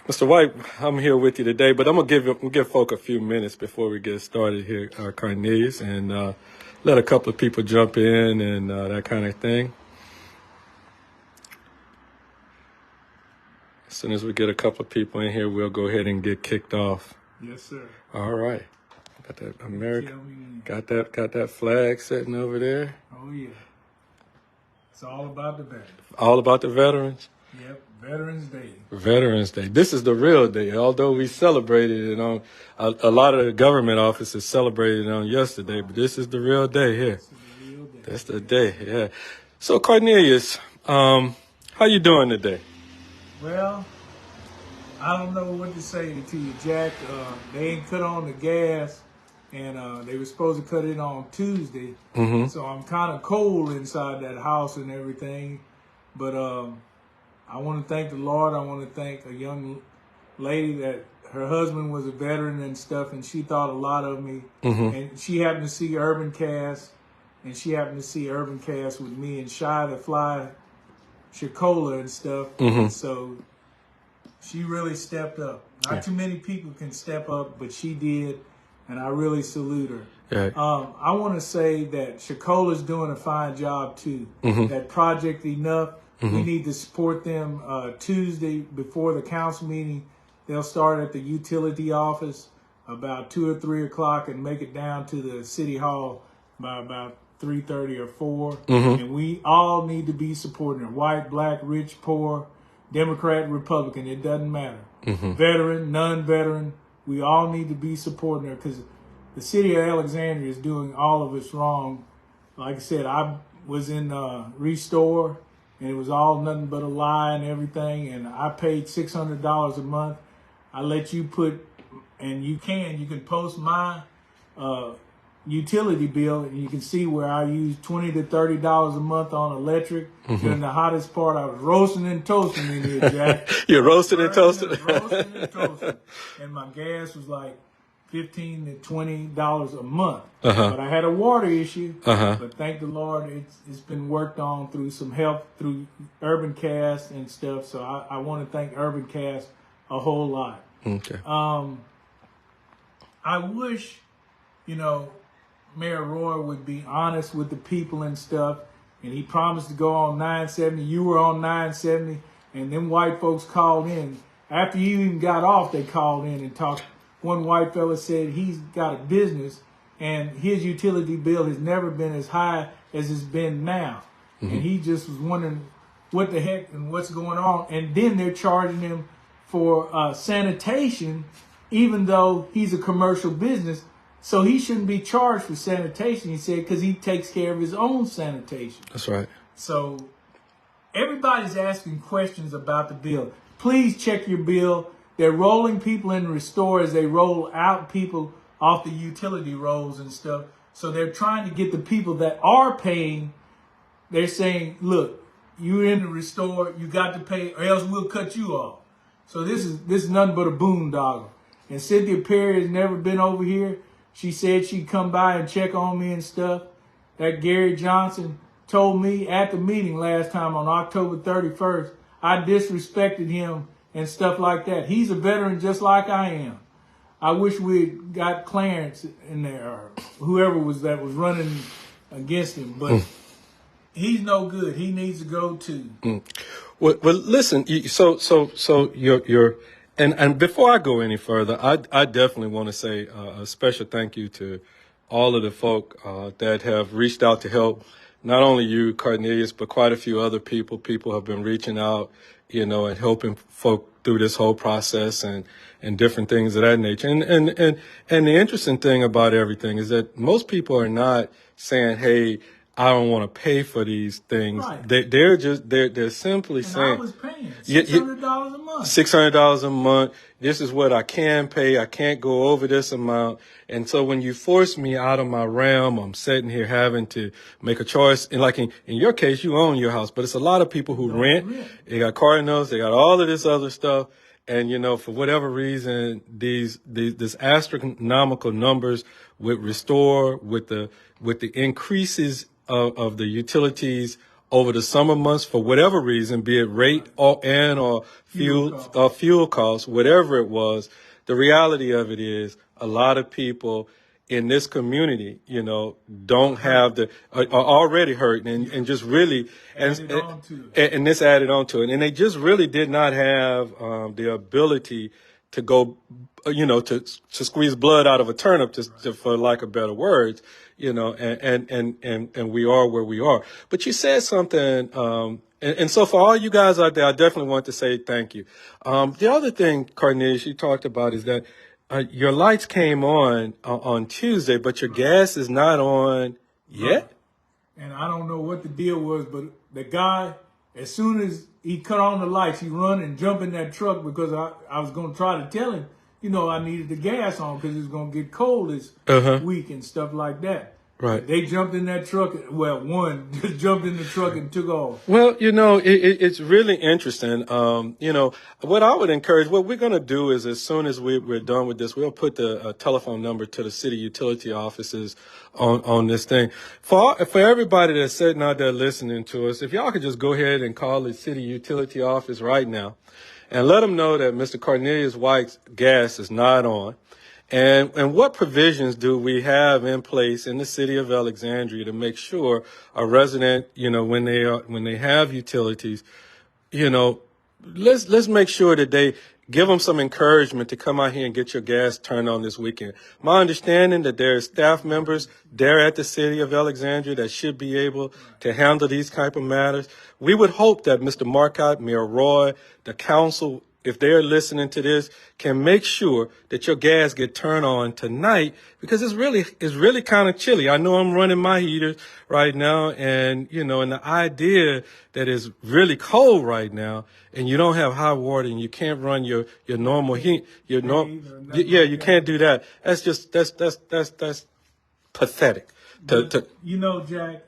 Mr. White, I'm here with you today, but I'm gonna give folk a few minutes before we get started here, Cornelius, and let a couple of people jump in and that kind of thing. As soon as we get a couple of people in here, we'll go ahead and get kicked off. Yes, sir. All right. Got that American, got that flag sitting over there. Oh yeah. It's all about the veterans. All about the veterans. Yep, Veterans Day. Veterans Day. This is the real day. Although we celebrated it on a lot of the government offices celebrated it on yesterday, but this is the real day here. This is the real day. That's the day. Yeah. So Cornelius, how you doing today? Well, I don't know what to say to you, Jack. They ain't cut on the gas, and they were supposed to cut it on Tuesday. Mm-hmm. So I'm kind of cold inside that house and everything. But I want to thank the Lord. I want to thank a young lady that her husband was a veteran and stuff, and she thought a lot of me. Mm-hmm. And she happened to see UrbanCast, and she happened to see UrbanCast with me and Shy the Fly Shakola and stuff. Mm-hmm. So she really stepped up. Not too many people can step up, but she did, and I really salute her. Yeah. I want to say that Shakola's doing a fine job too. Mm-hmm. That Project Enough, Mm-hmm. we need to support them. Tuesday before the council meeting, they'll start at the utility office about 2 or 3 o'clock and make it down to the city hall by about 3:30 or 4. Mm-hmm. And we all need to be supporting her. White, black, rich, poor, Democrat, Republican, it doesn't matter. Mm-hmm. Veteran, non-veteran, we all need to be supporting her because the city of Alexandria is doing all of us wrong. Like I said, I was in Restore, and it was all nothing but a lie and everything, and I paid $600 a month. I let you put, and you can post my utility bill, and you can see where I use $20 to $30 a month on electric. Mm-hmm. During the hottest part, I was roasting and toasting in here, Jack. You're roasting and toasting? Roasting and toasting. And my gas was like $15 to $20 a month. Uh-huh. But I had a water issue. Uh-huh. But thank the Lord, it's been worked on through some help through UrbanCast and stuff. So I want to thank UrbanCast a whole lot. Okay. I wish, Mayor Roy would be honest with the people and stuff. And he promised to go on 970. You were on 970. And them white folks called in. After you even got off, they called in and talked. One white fella said he's got a business and his utility bill has never been as high as it's been now. Mm-hmm. And he just was wondering what the heck and what's going on. And then they're charging him for sanitation, even though he's a commercial business. So he shouldn't be charged for sanitation, he said, because he takes care of his own sanitation. That's right. So everybody's asking questions about the bill. Please check your bill. They're rolling people in Restore as they roll out people off the utility rolls and stuff. So they're trying to get the people that are paying. They're saying, look, you're in the Restore, you got to pay or else we'll cut you off. So this is nothing but a boondoggle. And Cynthia Perry has never been over here. She said she'd come by and check on me and stuff. That Gary Johnson told me at the meeting last time on October 31st, I disrespected him and stuff like that. He's a veteran just like I am. I wish we had got Clarence in there or whoever was running against him, but he's no good. He needs to go too. Well, listen. So you're and before I go any further, I definitely want to say a special thank you to all of the folk that have reached out to help. Not only you, Cornelius, but quite a few other people. People have been reaching out, and helping folk through this whole process and different things of that nature. And the interesting thing about everything is that most people are not saying, hey, I don't want to pay for these things. Right. They're simply saying, I was paying $600 a month. $600 a month. This is what I can pay. I can't go over this amount. And so when you force me out of my realm, I'm sitting here having to make a choice. And like in your case, you own your house, but it's a lot of people who rent. They got car notes. They got all of this other stuff. And, for whatever reason, this astronomical numbers with Restore, with the increases of the utilities over the summer months for whatever reason, be it rate or fuel costs, whatever it was. The reality of it is a lot of people in this community, don't have are already hurt and just really, and this added on to it. And they just really did not have the ability to go, to squeeze blood out of a turnip, for lack of better words, and we are where we are. But you said something, and so for all you guys out there, I definitely want to say thank you. The other thing, Cornelius, you talked about is that your lights came on Tuesday, but your gas is not on yet. And I don't know what the deal was, but the guy, as soon as he cut on the lights, he run and jump in that truck because I was going to try to tell him, I needed the gas on because it's going to get cold this week and stuff like that. Right. They jumped in that truck. Well, one just jumped in the truck and took off. Well, it's really interesting. What I would encourage, what we're going to do is as soon as we're done with this, we'll put the telephone number to the city utility offices on this thing. For everybody that's sitting out there listening to us, if y'all could just go ahead and call the city utility office right now and let them know that Mr. Cornelius White's gas is not on. And what provisions do we have in place in the city of Alexandria to make sure a resident, when they have utilities, let's make sure that they give them some encouragement to come out here and get your gas turned on this weekend. My understanding that there are staff members there at the city of Alexandria that should be able to handle these type of matters. We would hope that Mr. Marcotte, Mayor Roy, the council, if they're listening to this, can make sure that your gas get turned on tonight because it's really kind of chilly. I know I'm running my heaters right now and the idea that it's really cold right now and you don't have hot water and you can't run your normal heat, you can't do that. That's pathetic. Jack,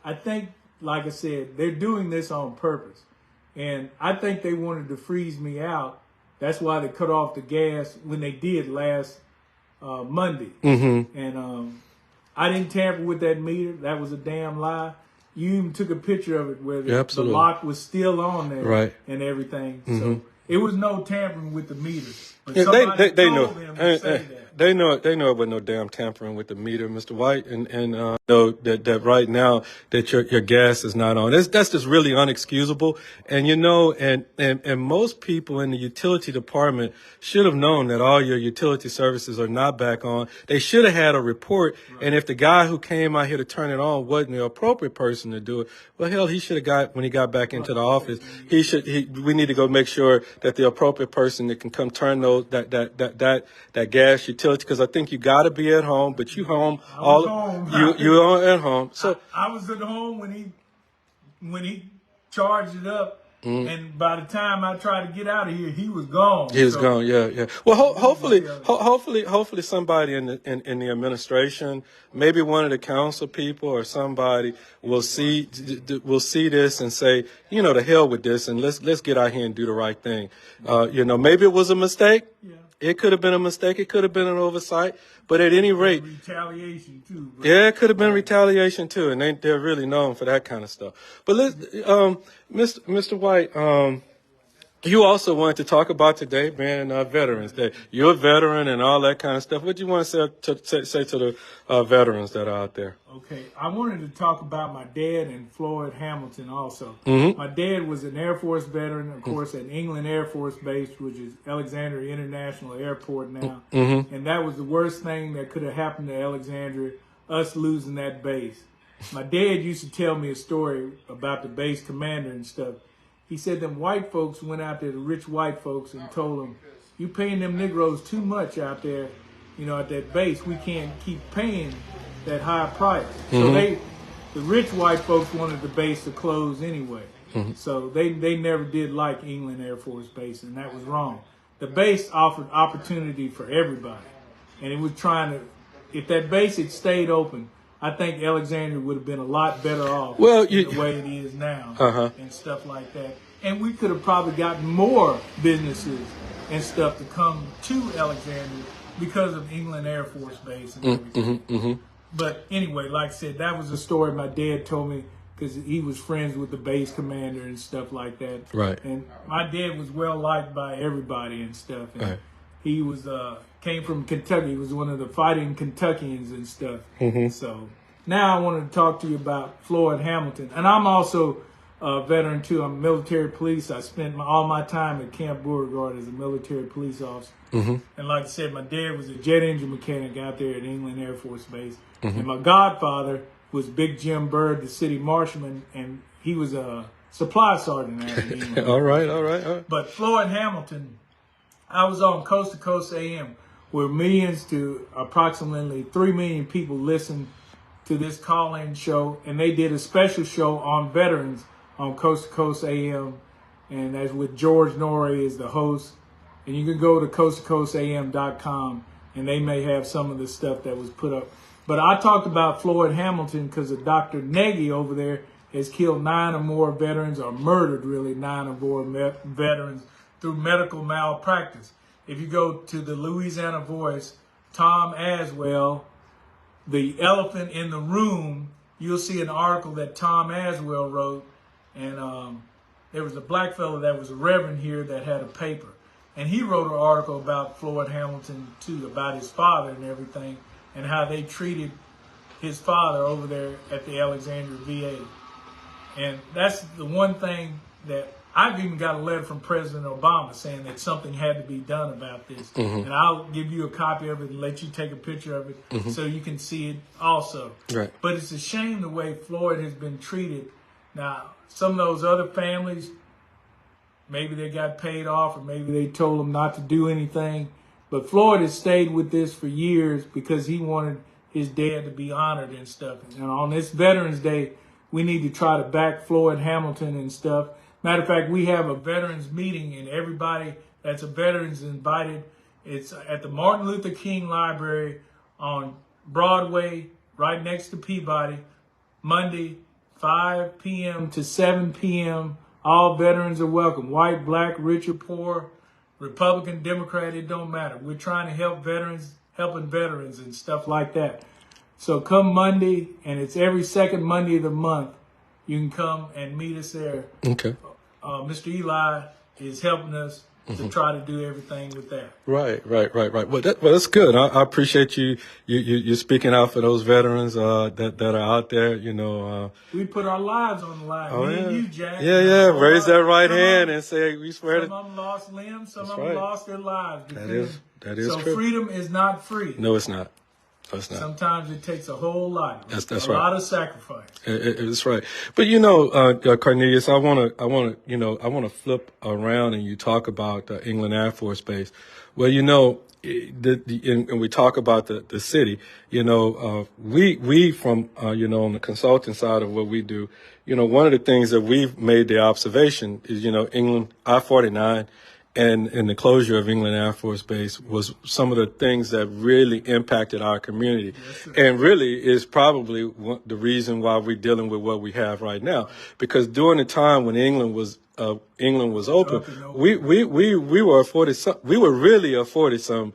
I think, like I said, they're doing this on purpose. And I think they wanted to freeze me out. That's why they cut off the gas when they did last Monday. Mm-hmm. And I didn't tamper with that meter. That was a damn lie. You even took a picture of it where the lock was still on there, right, and everything. Mm-hmm. So it was no tampering with the meter. But they know. They know it was no damn tampering with the meter, Mr. White, and know that right now that your gas is not on. That's just really unexcusable. And and most people in the utility department should have known that all your utility services are not back on. They should have had a report. Right. And if the guy who came out here to turn it on wasn't the appropriate person to do it, well, hell, he should have when he got back into the office, we need to go make sure that the appropriate person that can come turn that gas utility, because I think you got to be at home, but you home you are at home. So I was at home when he charged it up, and by the time I tried to get out of here, he was gone. He was gone. Yeah. Well, hopefully somebody in the administration, maybe one of the council people or somebody will see this and say, to hell with this, and let's get out here and do the right thing. Maybe it was a mistake. Yeah. It could have been a mistake. It could have been an oversight. But at any rate, retaliation too. Bro. Yeah, it could have been retaliation too, and they're really known for that kind of stuff. But Mr. White, you also wanted to talk about today, man, Veterans Day. You're a veteran and all that kind of stuff. What do you want to say to the veterans that are out there? Okay, I wanted to talk about my dad and Floyd Hamilton also. Mm-hmm. My dad was an Air Force veteran, of course, at England Air Force Base, which is Alexandria International Airport now. Mm-hmm. And that was the worst thing that could have happened to Alexandria, us losing that base. My dad used to tell me a story about the base commander and stuff. He said them white folks went out there, the rich white folks, and told them, you paying them Negroes too much out there, at that base. We can't keep paying that high price. Mm-hmm. So the rich white folks wanted the base to close anyway. Mm-hmm. So they never did like England Air Force Base, and that was wrong. The base offered opportunity for everybody. And it was if that base had stayed open, I think Alexandria would have been a lot better off the way it is now and stuff like that. And we could have probably gotten more businesses and stuff to come to Alexandria because of England Air Force Base and everything. Mm-hmm, mm-hmm. But anyway, like I said, that was a story my dad told me because he was friends with the base commander and stuff like that. Right. And my dad was well liked by everybody and stuff. And Right. he was came from Kentucky. He was one of the fighting Kentuckians and stuff. So now I want to talk to you about Floyd Hamilton. And I'm also a veteran too. I'm military police. I spent all my time at Camp Beauregard as a military police officer. And like I said, my dad was a jet engine mechanic out there at England Air Force Base. And my godfather was Big Jim Bird, the city marshalman, and he was a supply sergeant out in England. All right. But Floyd Hamilton, I was on Coast to Coast AM, where millions to approximately 3 million people listened to this call-in show, and they did a special show on veterans on Coast to Coast AM, and that's with George Norrie as the host. And you can go to coasttocoastam.com, and they may have some of the stuff that was put up. But I talked about Floyd Hamilton because of Dr. Nagy over there has killed 9 or more veterans, or murdered really 9 or more veterans through medical malpractice. If you go to the Louisiana Voice, Tom Aswell, The Elephant in the Room, you'll see an article that Tom Aswell wrote. And there was a black fellow that was a reverend here that had a paper. And he wrote an article about Floyd Hamilton, too, about his father and everything, and how they treated his father over there at the Alexandria VA. And that's the one thing that I've even got a letter from President Obama saying that something had to be done about this. And I'll give you a copy of it and let you take a picture of it so you can see it also. Right. But it's a shame the way Floyd has been treated. Now, some of those other families, maybe they got paid off or maybe they told them not to do anything. But Floyd has stayed with this for years because he wanted his dad to be honored and stuff. And on this Veterans Day, we need to try to back Floyd Hamilton and stuff. Matter of fact, we have a veterans meeting, and everybody that's a veteran is invited. It's at the Martin Luther King Library on Broadway, right next to Peabody, Monday, 5 p.m. to 7 p.m. All veterans are welcome. White, black, rich or poor, Republican, Democrat, it don't matter. We're trying to help veterans, helping veterans and stuff like that. So come Monday, and it's every second Monday of the month. You can come and meet us there. Okay. Mr. Eli is helping us to try to do everything with that. Right. Well, that's good. I appreciate you speaking out for those veterans that are out there. You know, we put our lives on the line. Oh, Me yeah. and you, Jack. Yeah. Raise that right hand and say we swear Some to. of them lost limbs. Some That's of them right. lost their lives. That is so true. freedom is not free. No, it's not. It's not. Sometimes it takes a whole lot. That's a right. lot of sacrifice. It's right. But you know, Cornelius, I want to flip around and you talk about England Air Force Base. Well, you know, and we talk about the city. You know, we from on the consulting side of what we do. You know, one of the things that we've made the observation is, you know, England I-49. And the closure of England Air Force Base was some of the things that really impacted our community, and really is probably the reason why we're dealing with what we have right now. Because during the time when England was open, we were really afforded some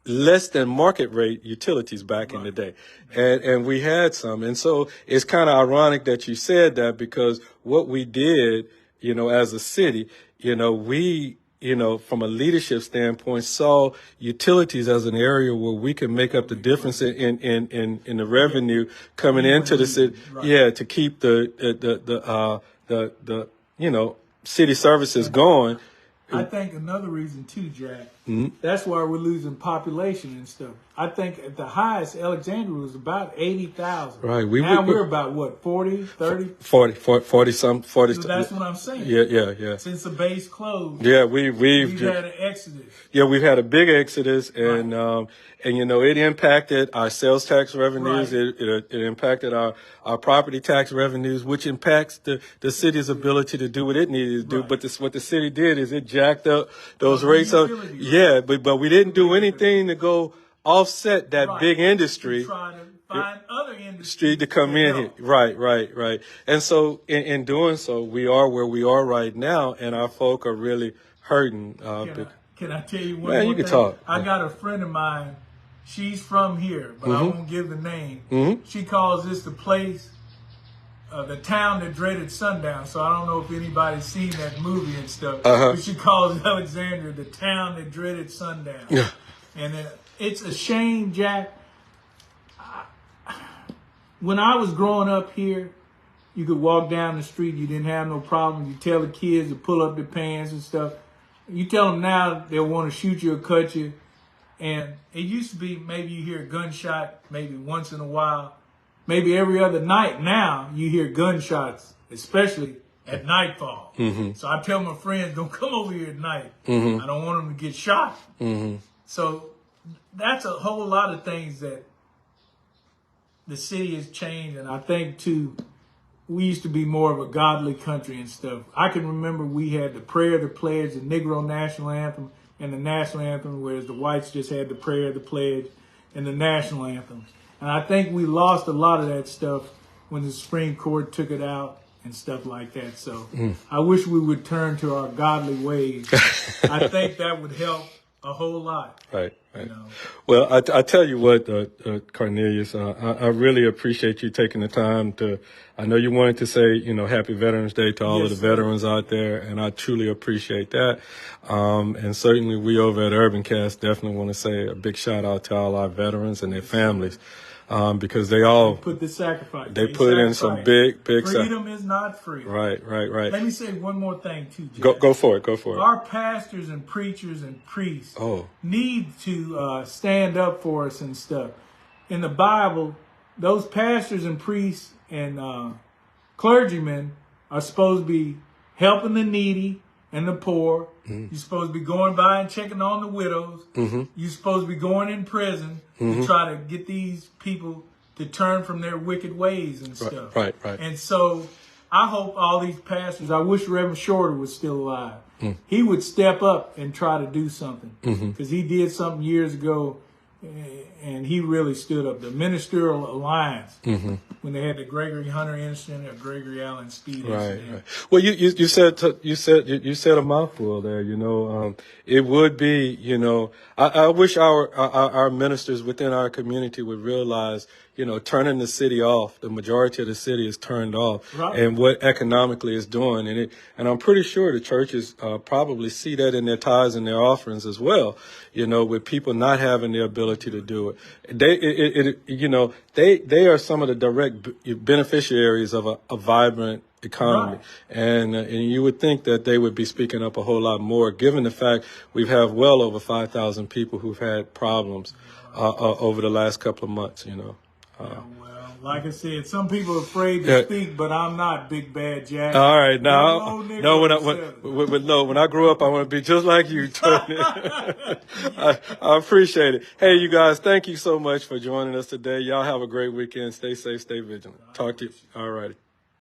less than market rate utilities back in the day, and we had some, and so it's kind of ironic that you said that, because what we did, you know, as a city. You know, we, from a leadership standpoint, saw utilities as an area where we can make up the difference in the revenue coming into the city. Right. Yeah, to keep the city services going. I think another reason too, Jack, that's why we're losing population and stuff. I think at the highest, Alexandria was about 80,000. Right. We're about what, 40, 30? 40 some. So that's what I'm saying. Yeah. Since the base closed. Yeah, we've had an exodus. Yeah, we've had a big exodus, and you know, it impacted our sales tax revenues. Right. It impacted our property tax revenues, which impacts the city's ability to do what it needed to do. Right. But what the city did is it jacked up those rates up. Yeah, but we didn't do anything to go offset that big industry. To try to find other industry to come in here. Right. And so in doing so, we are where we are right now, and our folk are really hurting. Can I tell you one Man, more you can thing? talk. I got a friend of mine. She's from here, but I won't give the name. Mm-hmm. She calls this the place the town that dreaded sundown. So I don't know if anybody's seen that movie and stuff. Uh-huh. But she calls Alexandria the town that dreaded sundown. Yeah. And it's a shame, Jack. When I was growing up here, you could walk down the street, you didn't have no problem. You tell the kids to pull up their pants and stuff. You tell them now, they'll want to shoot you or cut you. And it used to be maybe you hear a gunshot maybe once in a while, maybe every other night. Now you hear gunshots, especially at nightfall. Mm-hmm. So I tell my friends, don't come over here at night. Mm-hmm. I don't want them to get shot. Mm-hmm. So that's a whole lot of things that the city has changed. And I think, too, we used to be more of a godly country and stuff. I can remember we had the prayer, the pledge, the Negro national anthem, and the national anthem, whereas the whites just had the prayer, the pledge, and the national anthem. And I think we lost a lot of that stuff when the Supreme Court took it out and stuff like that. So I wish we would turn to our godly ways. I think that would help a whole lot. Right. You know? Well, I tell you what, Cornelius, I really appreciate you taking the time to, I know you wanted to say, Happy Veterans Day to all of the veterans out there, and I truly appreciate that. And certainly we over at UrbanCast definitely want to say a big shout out to all our veterans and their families. Because they all put the sacrifice. They put in some big freedom is not free. Right. Let me say one more thing too, Jack. Go for it. Our pastors and preachers and priests need to stand up for us and stuff. In the Bible, those pastors and priests and clergymen are supposed to be helping the needy and the poor. Mm-hmm. You're supposed to be going by and checking on the widows. Mm-hmm. You're supposed to be going in prison to try to get these people to turn from their wicked ways and stuff. Right. And so I hope all these pastors, I wish Reverend Shorter was still alive. He would step up and try to do something, because he did something years ago, and he really stood up. The Ministerial Alliance, when they had the Gregory Hunter incident or Gregory Allen Speed incident. Right. Well, you said a mouthful there. It would be. I wish our ministers within our community would realize, turning the city off. The majority of the city is turned off, and what economically is doing, and I'm pretty sure the churches probably see that in their tithes and their offerings as well. With people not having the ability to do it. They are some of the direct beneficiaries of a vibrant economy. And you would think that they would be speaking up a whole lot more, given the fact we have well over 5,000 people who've had problems over the last couple of months, Well, like I said, some people are afraid to speak, but I'm not, Big Bad Jack. All right, now, when I grow up, I want to be just like you, Tony. I appreciate it. Hey, you guys, thank you so much for joining us today. Y'all have a great weekend. Stay safe, stay vigilant. Talk to you. All righty.